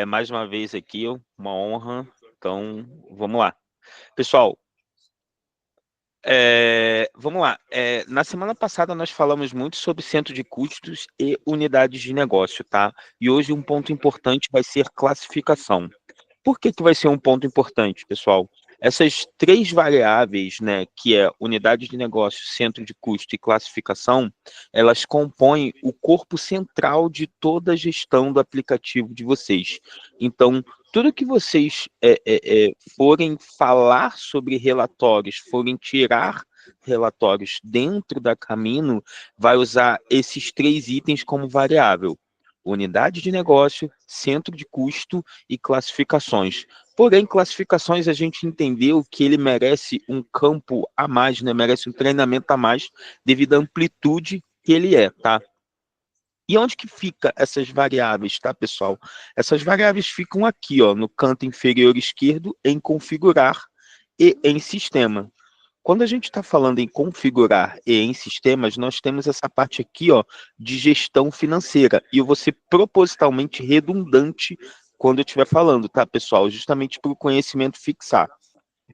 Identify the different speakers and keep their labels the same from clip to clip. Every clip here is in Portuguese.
Speaker 1: Mais uma vez aqui, uma honra. Então, vamos lá. Pessoal, vamos lá. Na semana passada nós falamos muito sobre centro de custos e unidades de negócio, tá? E hoje um ponto importante vai ser classificação. Por que que vai ser um ponto importante, pessoal? Essas três variáveis, né, que é unidade de negócio, centro de custo e classificação, elas compõem o corpo central de toda a gestão do aplicativo de vocês. Então, tudo que vocês forem falar sobre relatórios, forem tirar relatórios dentro da Camino, vai usar esses três itens como variável: unidade de negócio, centro de custo e classificações. Porém, classificações a gente entendeu que ele merece um campo a mais, né? Merece um treinamento a mais devido à amplitude que ele é, tá? E onde que fica essas variáveis, tá, pessoal? Essas variáveis ficam aqui, ó, no canto inferior esquerdo, em configurar e em sistema. Quando a gente está falando em configurar e em sistemas, nós temos essa parte aqui, ó, de gestão financeira. E eu vou ser propositalmente redundante quando eu estiver falando, tá, pessoal? Justamente para o conhecimento fixar.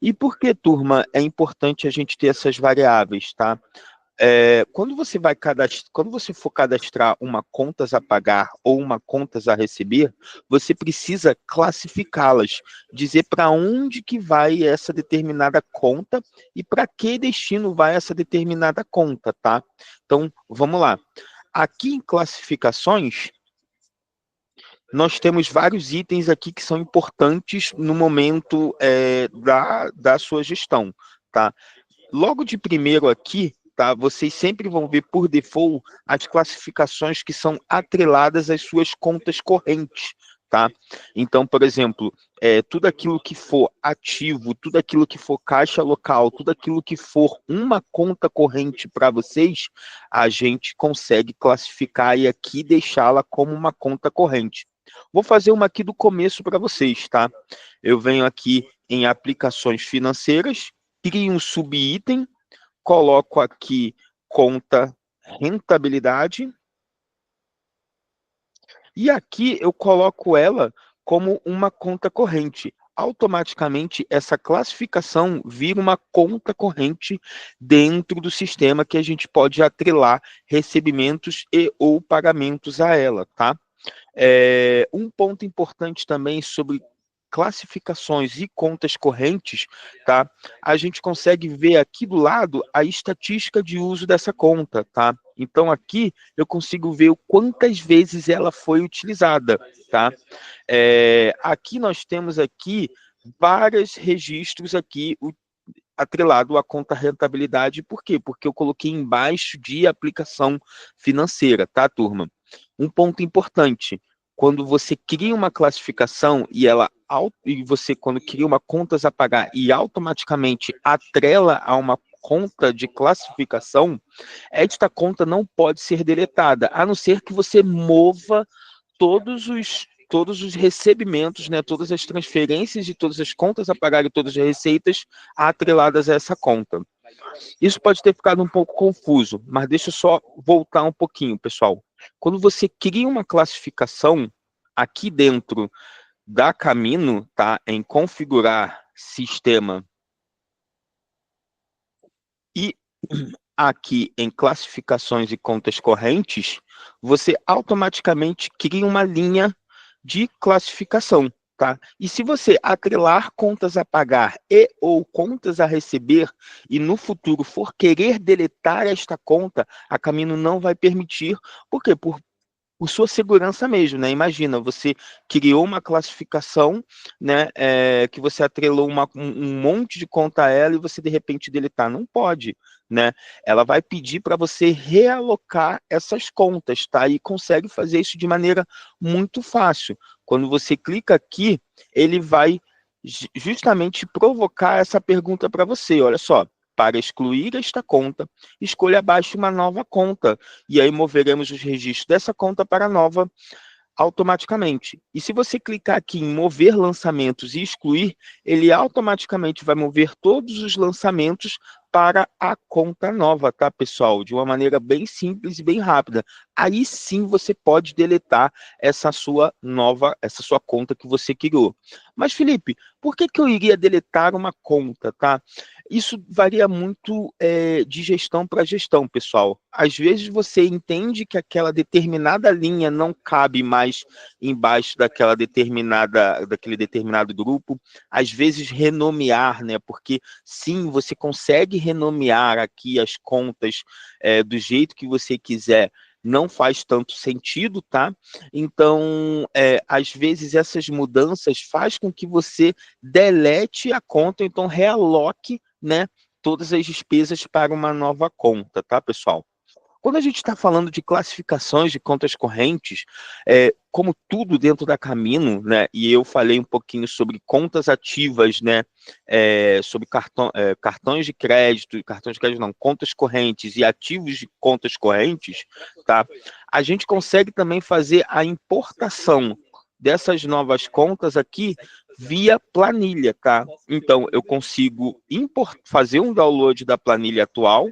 Speaker 1: E por que, turma, é importante a gente ter essas variáveis, tá? Quando você for cadastrar uma contas a pagar ou uma contas a receber, você precisa classificá-las, dizer para onde que vai essa determinada conta e para que destino vai essa determinada conta, tá? Então, vamos lá. Aqui em classificações, nós temos vários itens aqui que são importantes no momento da sua gestão, tá? Logo de primeiro aqui, tá? Vocês sempre vão ver por default as classificações que são atreladas às suas contas correntes, tá? Então, por exemplo, tudo aquilo que for ativo, tudo aquilo que for caixa local, tudo aquilo que for uma conta corrente para vocês, a gente consegue classificar e aqui deixá-la como uma conta corrente. Vou fazer uma aqui do começo para vocês, tá? Eu venho aqui em aplicações financeiras, crio um subitem, coloco aqui conta rentabilidade, e aqui eu coloco ela como uma conta corrente. Automaticamente, essa classificação vira uma conta corrente dentro do sistema que a gente pode atrelar recebimentos e ou pagamentos a ela, tá? Um ponto importante também sobre classificações e contas correntes, tá? A gente consegue ver aqui do lado a estatística de uso dessa conta, tá? Então aqui eu consigo ver quantas vezes ela foi utilizada, tá? Aqui nós temos aqui vários registros aqui atrelado à conta rentabilidade. Por quê? Porque eu coloquei embaixo de aplicação financeira, tá, turma? Um ponto importante: quando você cria uma classificação e você, quando cria uma contas a pagar e automaticamente atrela a uma conta de classificação, esta conta não pode ser deletada, a não ser que você mova todos os recebimentos, né, todas as transferências de todas as contas a pagar e todas as receitas atreladas a essa conta. Isso pode ter ficado um pouco confuso, mas deixa eu só voltar um pouquinho, pessoal. Quando você cria uma classificação aqui dentro da Camino, tá, em configurar sistema e aqui em classificações e contas correntes, você automaticamente cria uma linha de classificação, tá? E se você atrelar contas a pagar e ou contas a receber e no futuro for querer deletar esta conta, a Camino não vai permitir. Por quê? Por sua segurança mesmo, né? Imagina, você criou uma classificação, né, que você atrelou um monte de conta a ela e você de repente deletar. Não pode, né? Ela vai pedir para você realocar essas contas, tá? E consegue fazer isso de maneira muito fácil. Quando você clica aqui, ele vai justamente provocar essa pergunta para você. Olha só: para excluir esta conta, escolha abaixo uma nova conta, e aí moveremos os registros dessa conta para a nova automaticamente. E se você clicar aqui em mover lançamentos e excluir, ele automaticamente vai mover todos os lançamentos para a conta nova, tá, pessoal? De uma maneira bem simples e bem rápida. aí sim você pode deletar essa sua conta que você criou. Mas, Felipe, por que eu iria deletar uma conta, tá? Isso varia muito de gestão para gestão, pessoal. Às vezes você entende que aquela determinada linha não cabe mais embaixo daquele determinado grupo. Às vezes renomear, né? Porque sim, você consegue renomear aqui as contas do jeito que você quiser, não faz tanto sentido, tá? Então, às vezes essas mudanças faz com que você delete a conta, então realoque, né, todas as despesas para uma nova conta, tá, pessoal? Quando a gente está falando de classificações de contas correntes, como tudo dentro da Camino, né, e eu falei um pouquinho sobre contas ativas, né, sobre cartões de crédito não, contas correntes e ativos de contas correntes, tá? A gente consegue também fazer a importação dessas novas contas aqui via planilha, tá? Então, eu consigo fazer um download da planilha atual,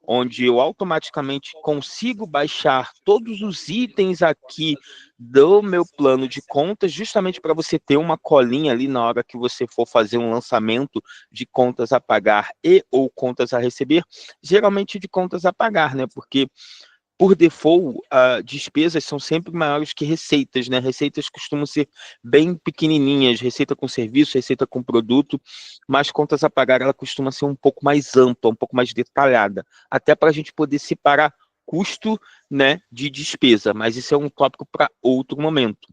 Speaker 1: onde eu automaticamente consigo baixar todos os itens aqui do meu plano de contas, justamente para você ter uma colinha ali na hora que você for fazer um lançamento de contas a pagar e ou contas a receber, geralmente de contas a pagar, né? Porque por default, despesas são sempre maiores que receitas, né? Receitas costumam ser bem pequenininhas, receita com serviço, receita com produto, mas contas a pagar ela costuma ser um pouco mais ampla, um pouco mais detalhada, até para a gente poder separar custo, né, de despesa, mas isso é um tópico para outro momento.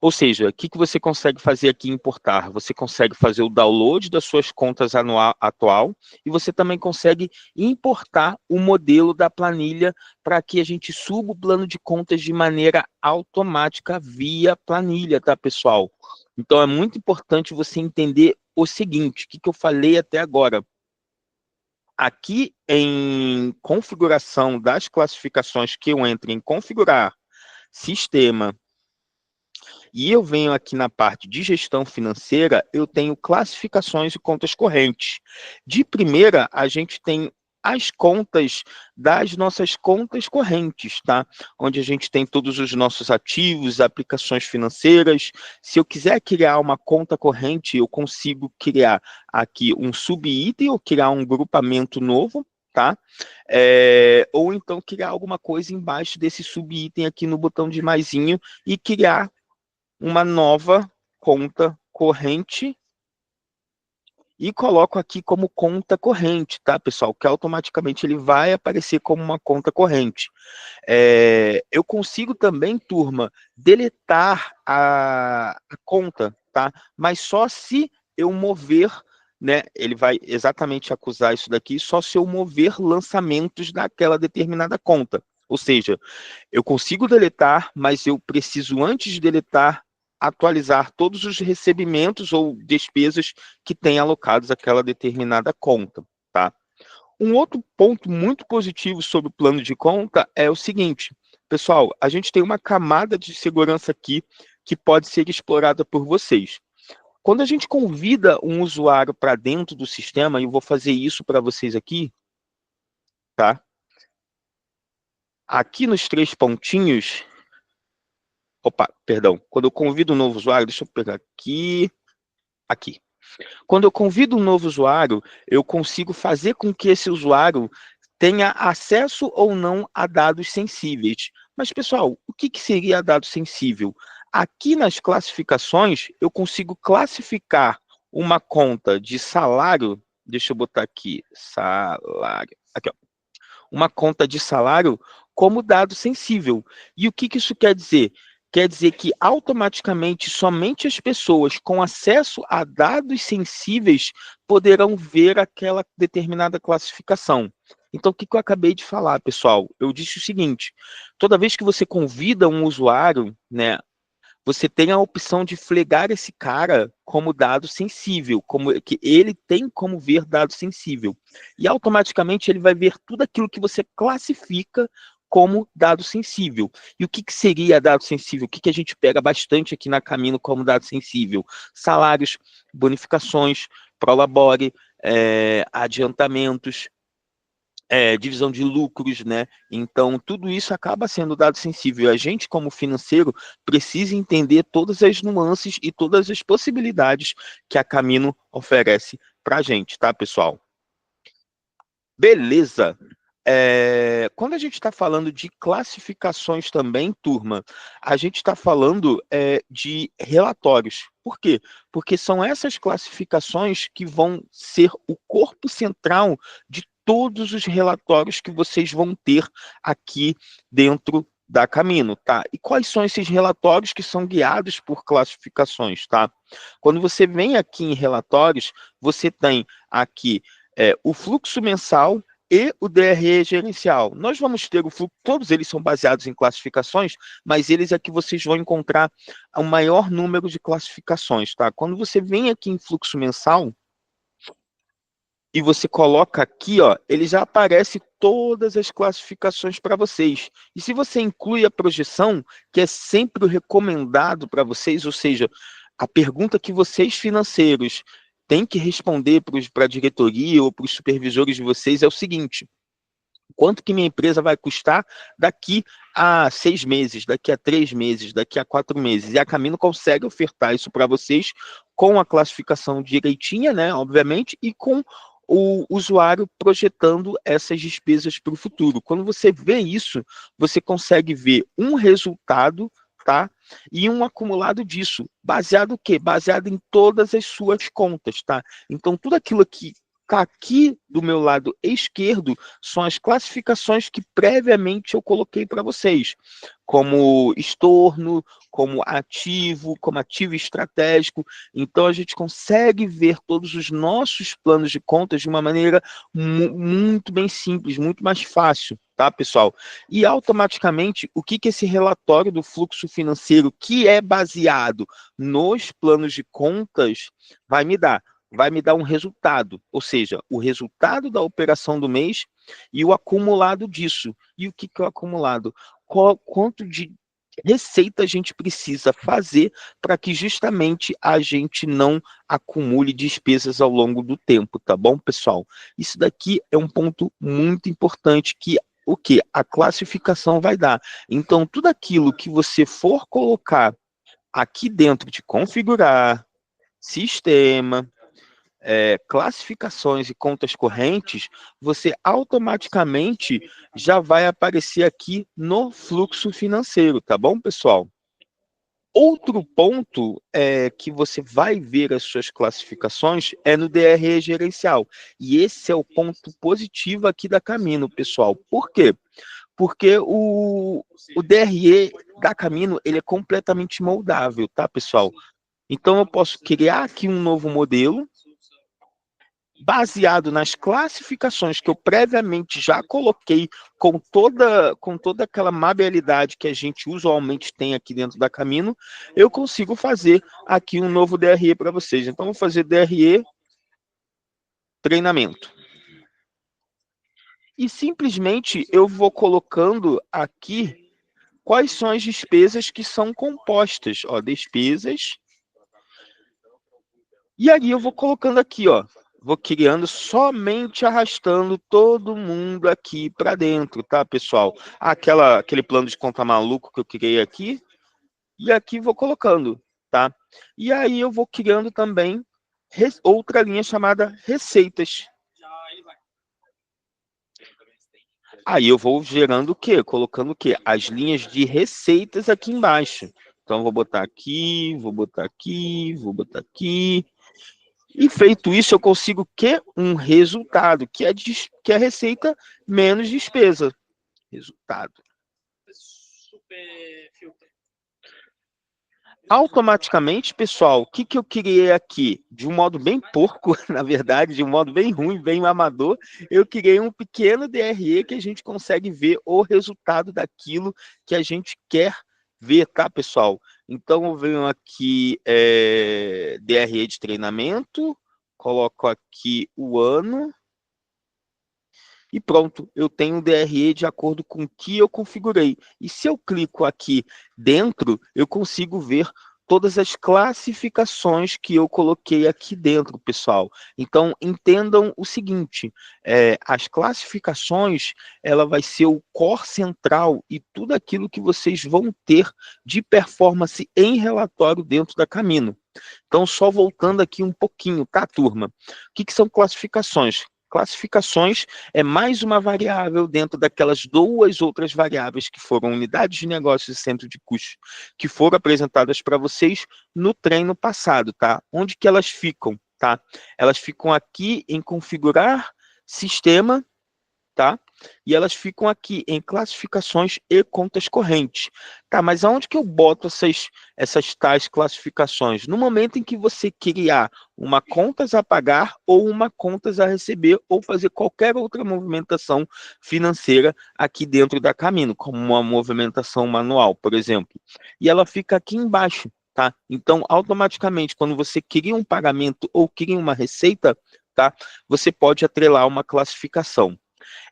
Speaker 1: Ou seja, o que você consegue fazer aqui em importar? Você consegue fazer o download das suas contas atual e você também consegue importar o modelo da planilha para que a gente suba o plano de contas de maneira automática via planilha, tá, pessoal? Então é muito importante você entender o seguinte, o que eu falei até agora. Aqui em configuração das classificações que eu entro em configurar sistema, e eu venho aqui na parte de gestão financeira, eu tenho classificações e contas correntes. De primeira, a gente tem as contas das nossas contas correntes, tá? Onde a gente tem todos os nossos ativos, aplicações financeiras. Se eu quiser criar uma conta corrente, eu consigo criar aqui um subitem ou criar um grupamento novo, tá? Ou então criar alguma coisa embaixo desse subitem aqui no botão de maisinho e criar uma nova conta corrente e coloco aqui como conta corrente, tá, pessoal? Que automaticamente ele vai aparecer como uma conta corrente. Eu consigo também, turma, deletar a conta, tá? Mas só se eu mover, né? Ele vai exatamente acusar isso daqui, só se eu mover lançamentos daquela determinada conta. Ou seja, eu consigo deletar, mas eu preciso, antes de deletar, atualizar todos os recebimentos ou despesas que tem alocados àquela determinada conta, tá? Um outro ponto muito positivo sobre o plano de conta é o seguinte, pessoal, a gente tem uma camada de segurança aqui que pode ser explorada por vocês. Quando a gente convida um usuário para dentro do sistema, e eu vou fazer isso para vocês aqui, tá? Aqui nos três pontinhos, opa, perdão, quando eu convido um novo usuário, deixa eu pegar aqui. Quando eu convido um novo usuário, eu consigo fazer com que esse usuário tenha acesso ou não a dados sensíveis. Mas, pessoal, o que seria dado sensível? Aqui nas classificações, eu consigo classificar uma conta de salário, deixa eu botar aqui, salário, aqui, ó, uma conta de salário como dado sensível. E o que isso quer dizer? Quer dizer que automaticamente somente as pessoas com acesso a dados sensíveis poderão ver aquela determinada classificação. Então, o que eu acabei de falar, pessoal? Eu disse o seguinte: toda vez que você convida um usuário, né, você tem a opção de flagar esse cara como dado sensível, como que ele tem como ver dado sensível. E automaticamente ele vai ver tudo aquilo que você classifica como dado sensível. E o que seria dado sensível? O que a gente pega bastante aqui na Camino como dado sensível? Salários, bonificações, prolabore, adiantamentos, divisão de lucros, né? Então, tudo isso acaba sendo dado sensível. A gente, como financeiro, precisa entender todas as nuances e todas as possibilidades que a Camino oferece para a gente, tá, pessoal? Beleza. Quando a gente está falando de classificações também, turma, a gente está falando de relatórios. Por quê? Porque são essas classificações que vão ser o corpo central de todos os relatórios que vocês vão ter aqui dentro da Camino, tá? E quais são esses relatórios que são guiados por classificações, tá? Quando você vem aqui em relatórios, você tem aqui o fluxo mensal e o DRE gerencial. Nós vamos ter o fluxo, todos eles são baseados em classificações, mas eles aqui vocês vão encontrar o maior número de classificações, tá? Quando você vem aqui em fluxo mensal e você coloca aqui, ó, ele já aparece todas as classificações para vocês. E se você inclui a projeção, que é sempre o recomendado para vocês, ou seja, a pergunta que vocês financeiros têm que responder para a diretoria ou para os supervisores de vocês é o seguinte: quanto que minha empresa vai custar daqui a 6 meses, daqui a 3 meses, daqui a 4 meses? E a Camino consegue ofertar isso para vocês com a classificação direitinha, né, obviamente, e com o usuário projetando essas despesas para o futuro. Quando você vê isso, você consegue ver um resultado, tá? E um acumulado disso, baseado o quê? Baseado em todas as suas contas, tá? Então, tudo aquilo que está aqui do meu lado esquerdo são as classificações que previamente eu coloquei para vocês, como estorno, como ativo estratégico. Então, a gente consegue ver todos os nossos planos de contas de uma maneira muito bem simples, muito mais fácil, tá, pessoal? E automaticamente, o que esse relatório do fluxo financeiro, que é baseado nos planos de contas, vai me dar? Vai me dar um resultado, ou seja, o resultado da operação do mês e o acumulado disso. E o que é o acumulado? Quanto de receita a gente precisa fazer para que justamente a gente não acumule despesas ao longo do tempo, tá bom, pessoal? Isso daqui é um ponto muito importante que o que? A classificação vai dar. Então, tudo aquilo que você for colocar aqui dentro de configurar, sistema, classificações e contas correntes, você automaticamente já vai aparecer aqui no fluxo financeiro, tá bom, pessoal? Outro ponto que você vai ver as suas classificações é no DRE gerencial. E esse é o ponto positivo aqui da Camino, pessoal. Por quê? Porque o DRE da Camino ele é completamente moldável, tá, pessoal? Então, eu posso criar aqui um novo modelo, baseado nas classificações que eu previamente já coloquei com toda aquela mabialidade que a gente usualmente tem aqui dentro da Camino, eu consigo fazer aqui um novo DRE para vocês. Então, vou fazer DRE treinamento. E simplesmente eu vou colocando aqui quais são as despesas que são compostas. Ó, despesas. E aí eu vou colocando aqui, ó. Vou criando somente arrastando todo mundo aqui para dentro, tá, pessoal? Aquele plano de conta maluco que eu criei aqui. E aqui vou colocando, tá? E aí eu vou criando também outra linha chamada receitas. Aí eu vou gerando o quê? Colocando o quê? As linhas de receitas aqui embaixo. Então, vou botar aqui, vou botar aqui, vou botar aqui. E feito isso, eu consigo o quê? Um resultado, que é receita menos despesa. Resultado. Automaticamente, pessoal, o que eu criei aqui? De um modo bem porco, na verdade, de um modo bem ruim, bem amador, eu criei um pequeno DRE que a gente consegue ver o resultado daquilo que a gente quer ver, tá, pessoal? Então, eu venho aqui, DRE de treinamento, coloco aqui o ano, e pronto, eu tenho o DRE de acordo com o que eu configurei. E se eu clico aqui dentro, eu consigo ver todas as classificações que eu coloquei aqui dentro, pessoal. Então, entendam o seguinte, as classificações, ela vai ser o core central e tudo aquilo que vocês vão ter de performance em relatório dentro da Camino. Então, só voltando aqui um pouquinho, tá, turma? O que são classificações? Classificações é mais uma variável dentro daquelas duas outras variáveis que foram unidades de negócios e centro de custo, que foram apresentadas para vocês no treino passado, tá? Onde que elas ficam, tá? Elas ficam aqui em configurar sistema, tá? E elas ficam aqui em classificações e contas correntes. Tá, mas aonde que eu boto essas tais classificações? No momento em que você criar uma contas a pagar ou uma contas a receber ou fazer qualquer outra movimentação financeira aqui dentro da Camino, como uma movimentação manual, por exemplo. E ela fica aqui embaixo, tá? Então, automaticamente, quando você cria um pagamento ou cria uma receita, tá? Você pode atrelar uma classificação.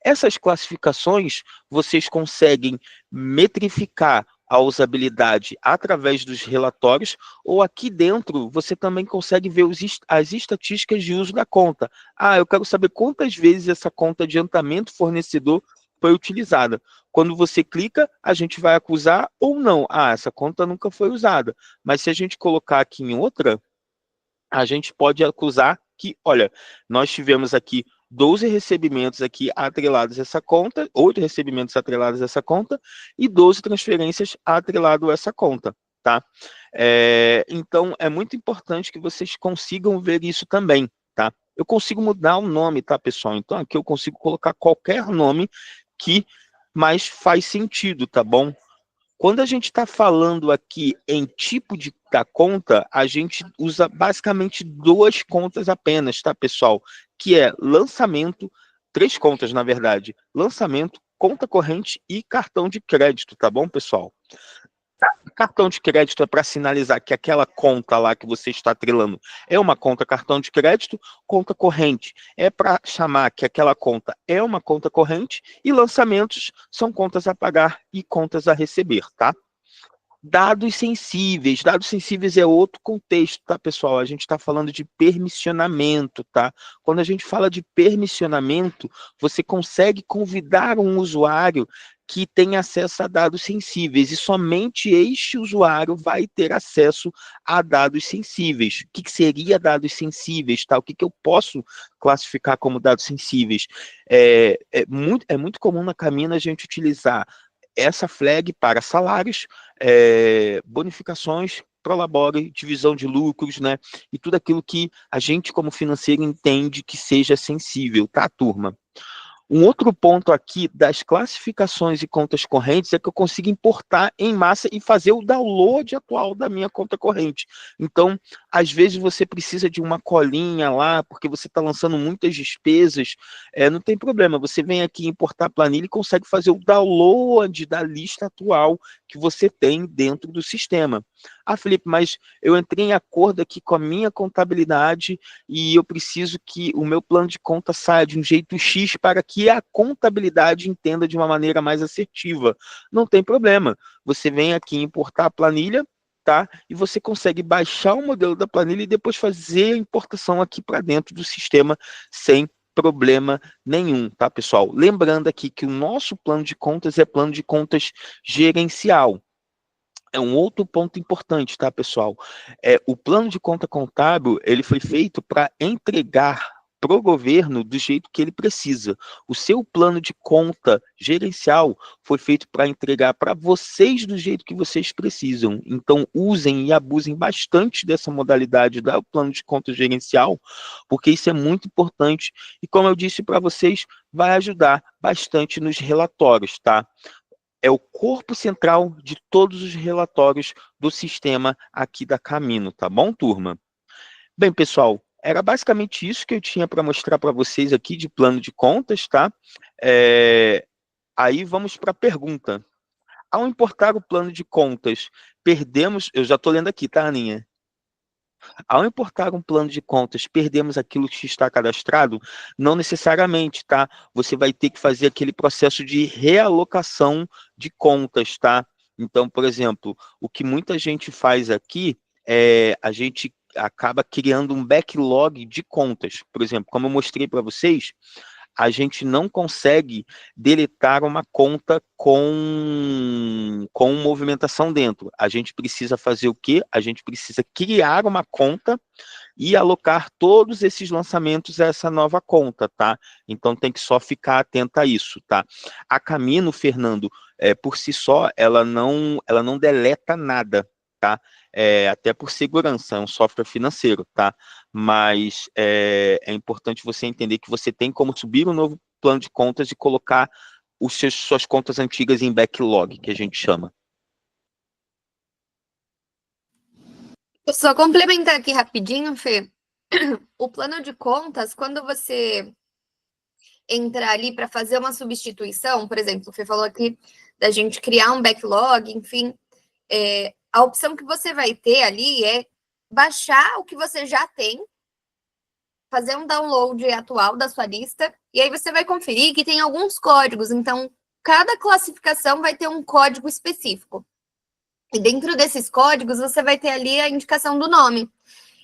Speaker 1: Essas classificações, vocês conseguem metrificar a usabilidade através dos relatórios, ou aqui dentro você também consegue ver as estatísticas de uso da conta. Ah, eu quero saber quantas vezes essa conta adiantamento fornecedor foi utilizada. Quando você clica, a gente vai acusar ou não. Ah, essa conta nunca foi usada. Mas se a gente colocar aqui em outra, a gente pode acusar que, olha, nós tivemos aqui 12 recebimentos aqui atrelados a essa conta, 8 recebimentos atrelados a essa conta e 12 transferências atreladas a essa conta, tá? Então, é muito importante que vocês consigam ver isso também, tá? Eu consigo mudar o nome, tá, pessoal? Então, aqui eu consigo colocar qualquer nome que mais faz sentido, tá bom? Quando a gente está falando aqui em tipo da conta, a gente usa basicamente duas contas apenas, tá, pessoal? Que é lançamento, três contas, na verdade. Lançamento, conta corrente e cartão de crédito, tá bom, pessoal? Cartão de crédito é para sinalizar que aquela conta lá que você está atrelando é uma conta cartão de crédito, conta corrente é para chamar que aquela conta é uma conta corrente e lançamentos são contas a pagar e contas a receber, tá? Dados sensíveis é outro contexto, tá, pessoal? A gente está falando de permissionamento, tá? Quando a gente fala de permissionamento, você consegue convidar um usuário que tem acesso a dados sensíveis e somente este usuário vai ter acesso a dados sensíveis. O que seria dados sensíveis, tá? O que eu posso classificar como dados sensíveis? É muito comum na Camino a gente utilizar essa flag para salários, bonificações, prolabore, divisão de lucros, né? E tudo aquilo que a gente, como financeiro, entende que seja sensível, tá, turma? Um outro ponto aqui das classificações e contas correntes é que eu consigo importar em massa e fazer o download atual da minha conta corrente. Então, às vezes você precisa de uma colinha lá, porque você está lançando muitas despesas, não tem problema, você vem aqui importar a planilha e consegue fazer o download da lista atual que você tem dentro do sistema. Ah, Felipe, mas eu entrei em acordo aqui com a minha contabilidade e eu preciso que o meu plano de conta saia de um jeito X para que a contabilidade entenda de uma maneira mais assertiva. Não tem problema. Você vem aqui importar a planilha, tá? E você consegue baixar o modelo da planilha e depois fazer a importação aqui para dentro do sistema sem problema nenhum, tá, pessoal? Lembrando aqui que o nosso plano de contas é plano de contas gerencial. É um outro ponto importante, tá, pessoal? O plano de conta contábil, ele foi feito para entregar para o governo do jeito que ele precisa. O seu plano de conta gerencial foi feito para entregar para vocês do jeito que vocês precisam. Então, usem e abusem bastante dessa modalidade do plano de conta gerencial, porque isso é muito importante. E como eu disse para vocês, vai ajudar bastante nos relatórios, tá? É o corpo central de todos os relatórios do sistema aqui da Camino, tá bom, turma? Bem, pessoal, era basicamente isso que eu tinha para mostrar para vocês aqui de plano de contas, tá? Aí vamos para a pergunta. Ao importar o plano de contas, perdemos... Eu já estou lendo aqui, tá, Aninha? Ao importar um plano de contas, perdemos aquilo que está cadastrado? Não necessariamente, tá? Você vai ter que fazer aquele processo de realocação de contas, tá? Então, por exemplo, o que muita gente faz aqui a gente acaba criando um backlog de contas. Por exemplo, como eu mostrei para vocês, a gente não consegue deletar uma conta com movimentação dentro. A gente precisa fazer o quê? A gente precisa criar uma conta e alocar todos esses lançamentos a essa nova conta, tá? Então tem que só ficar atento a isso, tá? A Camino, Fernando, por si só, ela não deleta nada, tá? Até por segurança, é um software financeiro, tá? Mas é importante você entender que você tem como subir um novo plano de contas e colocar suas contas antigas em backlog, que a gente chama.
Speaker 2: Eu só complementar aqui rapidinho, Fê. O plano de contas, quando você entrar ali para fazer uma substituição, por exemplo, o Fê falou aqui da gente criar um backlog, enfim, a opção que você vai ter ali é baixar o que você já tem, fazer um download atual da sua lista, e aí você vai conferir que tem alguns códigos, então cada classificação vai ter um código específico. E dentro desses códigos, você vai ter ali a indicação do nome.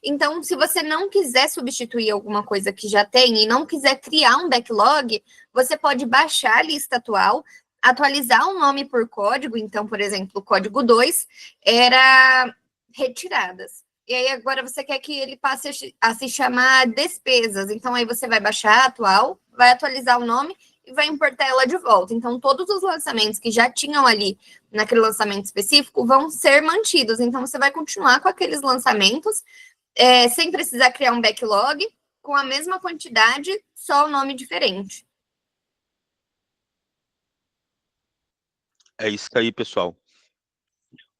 Speaker 2: Então, se você não quiser substituir alguma coisa que já tem e não quiser criar um backlog, você pode baixar a lista atual, atualizar o nome por código. Então, por exemplo, o código 2 era retiradas. E aí agora você quer que ele passe a se chamar despesas. Então, aí você vai baixar a atual, vai atualizar o nome e vai importar ela de volta. Então, todos os lançamentos que já tinham ali naquele lançamento específico vão ser mantidos. Então, você vai continuar com aqueles lançamentos, sem precisar criar um backlog, com a mesma quantidade, só o nome diferente.
Speaker 1: É isso aí, pessoal.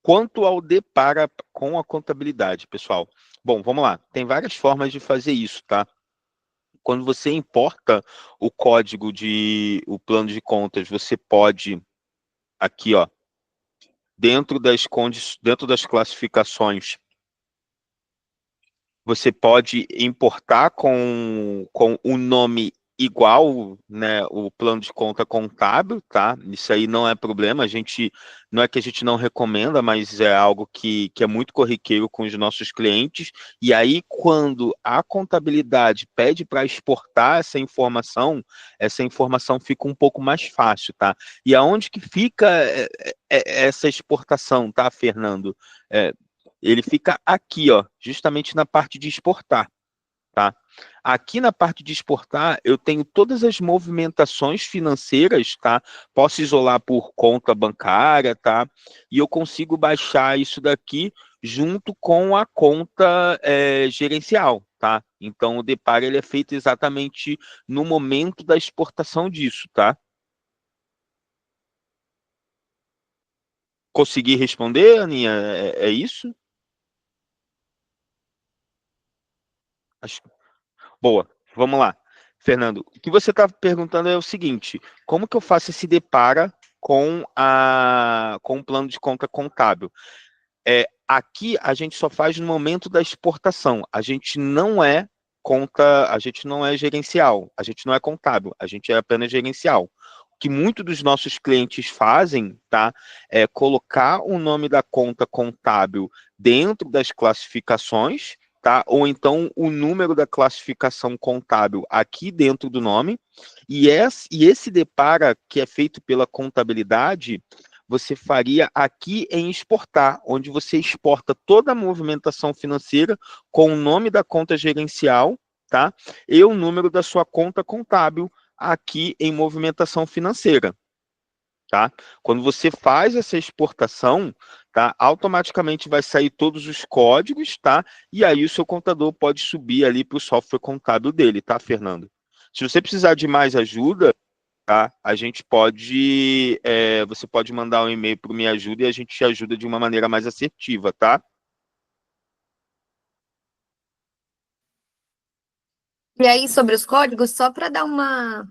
Speaker 1: Quanto ao depara com a contabilidade, pessoal. Bom, vamos lá. Tem várias formas de fazer isso, tá? Quando você importa o código o plano de contas, você pode, aqui, ó, dentro das classificações, você pode importar com o nome igual, né, o plano de conta contábil, tá? Isso aí não é problema, não é que a gente não recomenda, mas é algo que é muito corriqueiro com os nossos clientes, e aí quando a contabilidade pede para exportar essa informação fica um pouco mais fácil, tá? E aonde que fica essa exportação, tá, Fernando? Ele fica aqui, ó, justamente na parte de exportar, tá? Aqui na parte de exportar, eu tenho todas as movimentações financeiras, tá? Posso isolar por conta bancária, tá? E eu consigo baixar isso daqui junto com a conta gerencial, tá? Então, o deparo ele é feito exatamente no momento da exportação disso, tá? Consegui responder, Aninha? É isso? Acho Boa, vamos lá. Fernando, o que você está perguntando é o seguinte: como que eu faço esse depara com o plano de conta contábil? Aqui a gente só faz no momento da exportação. A gente não é gerencial, a gente não é contábil, a gente é apenas gerencial. O que muitos dos nossos clientes fazem, tá, é colocar o nome da conta contábil dentro das classificações, tá, ou então o número da classificação contábil aqui dentro do nome, e esse depara que é feito pela contabilidade você faria aqui em exportar, onde você exporta toda a movimentação financeira com o nome da conta gerencial, tá? E o número da sua conta contábil aqui em movimentação financeira, tá? Quando você faz essa exportação, tá? Automaticamente vai sair todos os códigos, tá? E aí o seu contador pode subir ali para o software contábil dele, tá, Fernando? Se você precisar de mais ajuda, tá? Você pode mandar um e-mail para o Me Ajuda e a gente te ajuda de uma maneira mais assertiva, tá?
Speaker 2: E aí, sobre os códigos, só para dar uma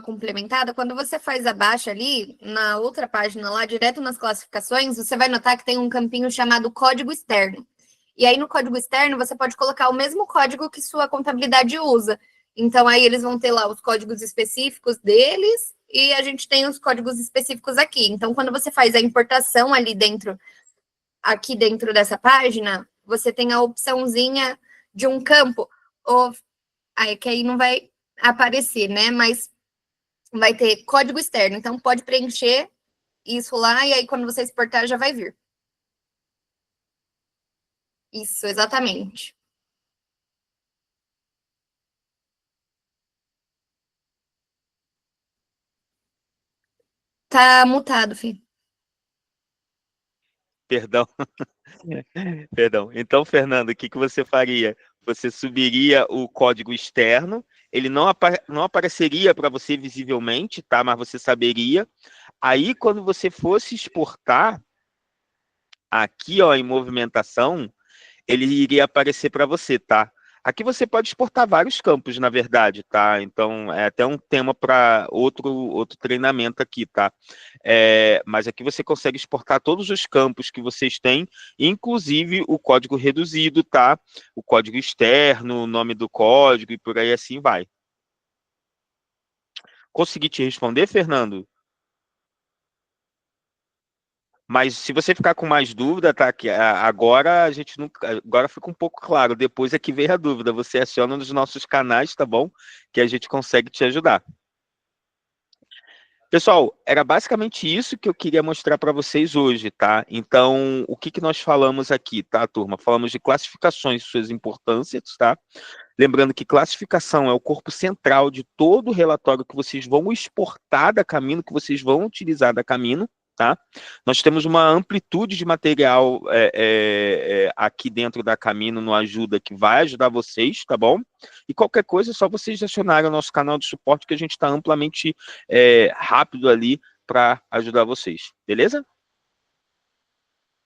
Speaker 2: complementada, quando você faz a baixa ali, na outra página lá, direto nas classificações, você vai notar que tem um campinho chamado código externo. E aí, no código externo, você pode colocar o mesmo código que sua contabilidade usa. Então, aí eles vão ter lá os códigos específicos deles e a gente tem os códigos específicos aqui. Então, quando você faz a importação ali dentro aqui dentro dessa página, você tem a opçãozinha de um campo, ou aí que aí não vai aparecer, né? Mas vai ter código externo. Então, pode preencher isso lá, e aí quando você exportar, já vai vir. Isso, exatamente. Tá mutado, Fih.
Speaker 1: Perdão, perdão. Então, Fernando, o que que você faria? Você subiria o código externo, ele não apareceria para você visivelmente, tá? Mas você saberia. Aí, quando você fosse exportar, aqui, ó, em movimentação, ele iria aparecer para você, tá? Aqui você pode exportar vários campos, na verdade, tá? Então, é até um tema para outro treinamento aqui, tá? Mas aqui você consegue exportar todos os campos que vocês têm, inclusive o código reduzido, tá? O código externo, o nome do código e por aí assim vai. Consegui te responder, Fernando? Mas se você ficar com mais dúvida, tá? Que agora a gente nunca, agora fica um pouco claro. Depois é que vem a dúvida. Você aciona nos nossos canais, tá bom? Que a gente consegue te ajudar. Pessoal, era basicamente isso que eu queria mostrar para vocês hoje, tá? Então, o que que nós falamos aqui, tá, turma? Falamos de classificações e suas importâncias, tá? Lembrando que classificação é o corpo central de todo o relatório que vocês vão exportar da Camino, que vocês vão utilizar da Camino, tá? Nós temos uma amplitude de material aqui dentro da Camino no Ajuda, que vai ajudar vocês, tá bom? E qualquer coisa é só vocês acionarem o nosso canal de suporte, que a gente está amplamente rápido ali para ajudar vocês, beleza?